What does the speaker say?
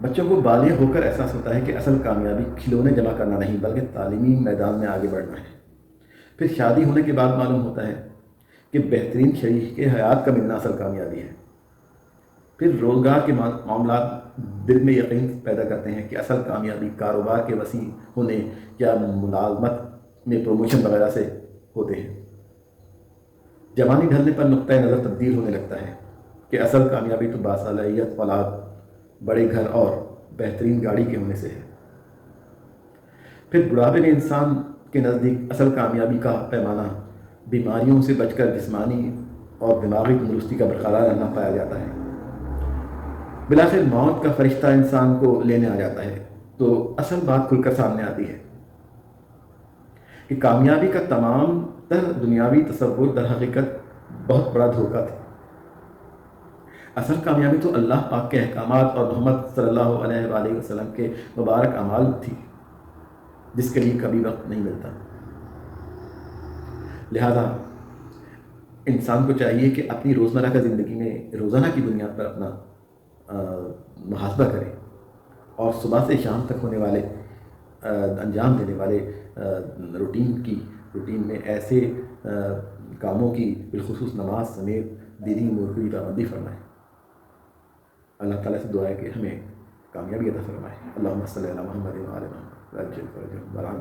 بچوں کو بالغ ہو کر احساس ہوتا ہے کہ اصل کامیابی کھلونے جمع کرنا نہیں بلکہ تعلیمی میدان میں آگے بڑھنا ہے۔ پھر شادی ہونے کے بعد معلوم ہوتا ہے کہ بہترین شریک حیات کا ملنا اصل کامیابی ہے۔ پھر روزگار کے معاملات دل میں یقین پیدا کرتے ہیں کہ اصل کامیابی کاروبار کے وسیع ہونے یا ملازمت میں پروموشن وغیرہ سے ہوتے ہیں۔ جوانی ڈھلنے پر نقطۂ نظر تبدیل ہونے لگتا ہے کہ اصل کامیابی تو باصلاحیت اولاد، بڑے گھر اور بہترین گاڑی کے ہونے سے ہے۔ پھر بڑھاپے میں انسان کے نزدیک اصل کامیابی کا پیمانہ بیماریوں سے بچ کر جسمانی اور دماغی تندرستی کا برقرار رہنا پایا جاتا ہے۔ بلاخر موت کا فرشتہ انسان کو لینے آ جاتا ہے تو اصل بات کھل کر سامنے آتی ہے کہ کامیابی کا تمام تر دنیاوی تصور در حقیقت بہت بڑا دھوکہ تھا۔ اصل کامیابی تو اللہ پاک کے احکامات اور محمد صلی اللہ علیہ وآلہ وسلم کے مبارک اعمال تھی، جس کے لیے کبھی وقت نہیں ملتا۔ لہذا انسان کو چاہیے کہ اپنی روزمرہ کا زندگی میں روزانہ کی بنیاد پر اپنا محاسبہ کرے اور صبح سے شام تک ہونے والے انجام دینے والے روٹین میں ایسے کاموں کی بالخصوص نماز سمیت دینی امور کی پابندی فرمائے۔ اللہ تعالیٰ سے دعا ہے کہ ہمیں کامیابی عطا فرمائے۔ اللہم صلی علی محمد و علی محمد۔